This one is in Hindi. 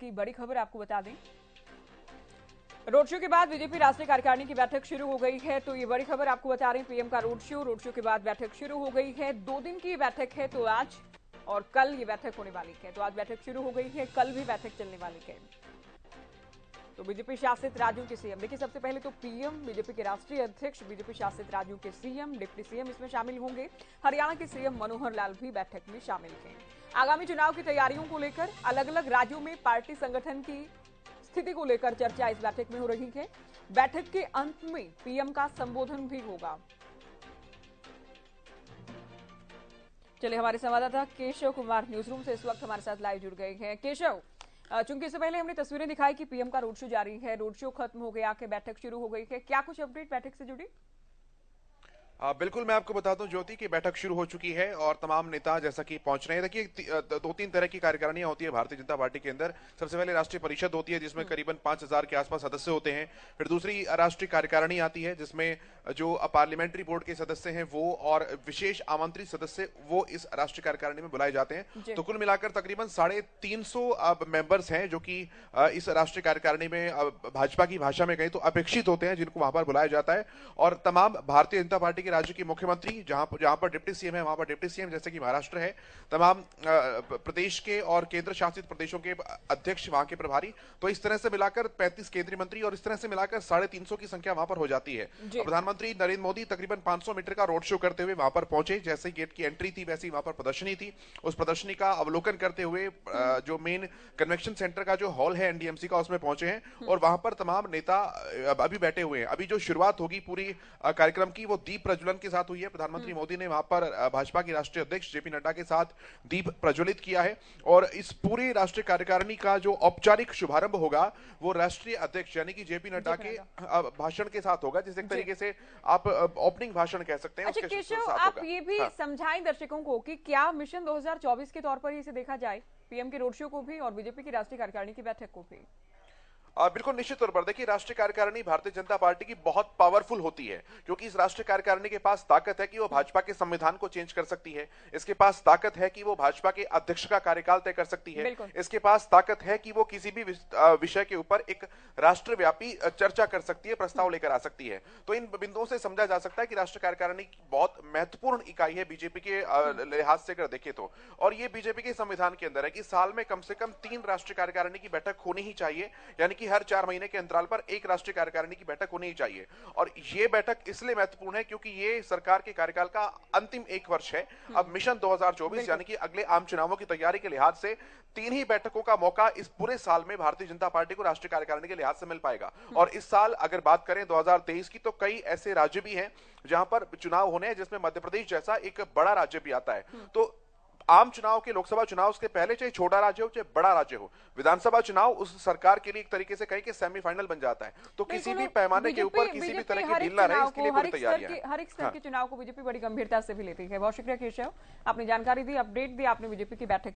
की बड़ी खबर आपको बता दें। रोड शो के बाद बीजेपी राष्ट्रीय कार्यकारिणी की बैठक शुरू हो गई है। तो ये बड़ी खबर आपको बता रहे हैं, पीएम का रोड शो के बाद बैठक शुरू हो गई है। 2 दिन की बैठक है, तो आज और कल ये बैठक होने वाली है। तो आज बैठक शुरू हो गई है, कल भी बैठक चलने वाली है। तो बीजेपी शासित राज्यों के सीएम, देखिए सबसे पहले तो पीएम, बीजेपी के राष्ट्रीय अध्यक्ष, बीजेपी शासित राज्यों के सीएम, डिप्टी सीएम इसमें शामिल होंगे। हरियाणा के सीएम मनोहर लाल भी बैठक में शामिल हैं। आगामी चुनाव की तैयारियों को लेकर अलग अलग राज्यों में पार्टी संगठन की स्थिति को लेकर चर्चा इस बैठक में हो रही है। बैठक के अंत में पीएम का संबोधन भी होगा। चलिए, हमारे संवाददाता केशव कुमार न्यूज रूम से इस वक्त हमारे साथ लाइव जुड़ गए हैं। केशव, चूंकि इससे पहले हमने तस्वीरें दिखाई कि पीएम का रोड शो जारी है, रोड शो खत्म हो गया कि बैठक शुरू हो गई है, क्या कुछ अपडेट बैठक से जुड़ी? बिल्कुल, मैं आपको बताता हूं ज्योति की बैठक शुरू हो चुकी है और तमाम नेता जैसा कि पहुंच रहे हैं। देखिए, 2-3 तरह की कार्यकारिणियां होती है भारतीय जनता पार्टी के अंदर। सबसे पहले राष्ट्रीय परिषद होती है जिसमें करीबन 5000 के आसपास सदस्य होते हैं। फिर दूसरी राष्ट्रीय कार्यकारिणी आती है जिसमें जो पार्लियामेंट्री बोर्ड के सदस्य हैं वो और विशेष आमंत्रित सदस्य वो इस राष्ट्रीय कार्यकारिणी में बुलाए जाते हैं। तो कुल मिलाकर तकरीबन 350 मेंबर्स हैं जो कि इस राष्ट्रीय कार्यकारिणी में भाजपा की भाषा में कहें तो अपेक्षित होते हैं, जिनको वहां पर बुलाया जाता है। और तमाम भारतीय जनता पार्टी के राज्य के मुख्यमंत्री, जहां पर डिप्टी सीएम है वहां पर डिप्टी सीएम, जैसे कि महाराष्ट्र है, तमाम प्रदेश के और केंद्र शासित प्रदेशों के अध्यक्ष, वहां के प्रभारी, तो इस तरह से मिलाकर 35 केंद्रीय मंत्री और इस तरह से मिलाकर 350 की संख्या वहां पर हो जाती है। प्रधानमंत्री नरेंद्र मोदी तकरीबन 500 मीटर का रोड शो करते हुए वहां पर पहुंचे। जैसे गेट की एंट्री थी वैसे ही वहां पर प्रदर्शनी थी। उस प्रदर्शनी का अवलोकन करते हुए जो मेन कन्वेंशन सेंटर का जो हॉल है एनडीएमसी का, उसमें पहुंचे हैं और वहां पर तमाम नेता अभी बैठे हुए हैं। अभी जो शुरुआत होगी पूरी कार्यक्रम की वो दीप प्रज्वलन के साथ हुई है। प्रधानमंत्री मोदी ने वहां पर भाजपा के राष्ट्रीय अध्यक्ष जेपी नड्डा के साथ दीप प्रज्वलित किया है और इस पूरी राष्ट्रीय कार्यकारिणी का जो औपचारिक शुभारंभ होगा वो राष्ट्रीय अध्यक्ष यानी कि जेपी नड्डा के भाषण के साथ होगा, जिस एक तरीके से आप ओपनिंग भाषण कह सकते हैं। अच्छा केशव, आप ये भी समझाएं दर्शकों को कि क्या मिशन 2024 के तौर पर इसे देखा जाए, पीएम के रोड शो को भी और बीजेपी की राष्ट्रीय कार्यकारिणी की बैठक को भी? बिल्कुल, निश्चित तौर पर देखिए, राष्ट्रीय कार्यकारिणी भारतीय जनता पार्टी की बहुत पावरफुल होती है क्योंकि इस राष्ट्रीय कार्यकारिणी के पास ताकत है कि वो भाजपा के संविधान को चेंज कर सकती है। इसके पास ताकत है कि वो भाजपा के अध्यक्ष का कार्यकाल तय कर सकती है। इसके पास ताकत है कि वो किसी भी विषय के ऊपर एक राष्ट्रव्यापी चर्चा कर सकती है, प्रस्ताव लेकर आ सकती है। तो इन बिंदुओं से समझा जा सकता है कि राष्ट्रीय कार्यकारिणी बहुत महत्वपूर्ण इकाई है बीजेपी के लिहाज से अगर देखें तो। और ये बीजेपी के संविधान के अंदर है कि साल में कम से कम 3 राष्ट्रीय कार्यकारिणी की बैठक होनी ही चाहिए, यानी कि हर 4 महीने के अंतराल पर एक राष्ट्रीय कार्यकारिणी की बैठक होनी ही चाहिए। और ये बैठक इसलिए महत्वपूर्ण है क्योंकि ये सरकार के कार्यकाल का अंतिम 1 वर्ष है। अब मिशन 2024 यानी कि अगले आम चुनावों की तैयारी के लिहाज से 3 ही बैठकों का मौका इस पूरे साल में भारतीय जनता पार्टी को राष्ट्रीय कार्यकारिणी के लिहाज से मिल पाएगा। और इस साल अगर बात करें 2023 की, तो कई ऐसे राज्य भी हैं जहां पर चुनाव होने हैं, जिसमें मध्य प्रदेश जैसा एक बड़ा राज्य भी आता है। तो आम चुनाव के, लोकसभा चुनाव उसके पहले, चाहे छोटा राज्य हो चाहे बड़ा राज्य हो, विधानसभा चुनाव उस सरकार के लिए एक तरीके से कहीं के सेमीफाइनल बन जाता है। तो किसी भी पैमाने के ऊपर किसी भी तरह की डील ना रहे, इसके लिए पूरी तैयारियां हैं। हर एक स्तर के चुनाव को बीजेपी बड़ी गंभीरता से भी लेती है। बहुत शुक्रिया केशव, आपने जानकारी दी, अपडेट दी आपने बीजेपी की बैठक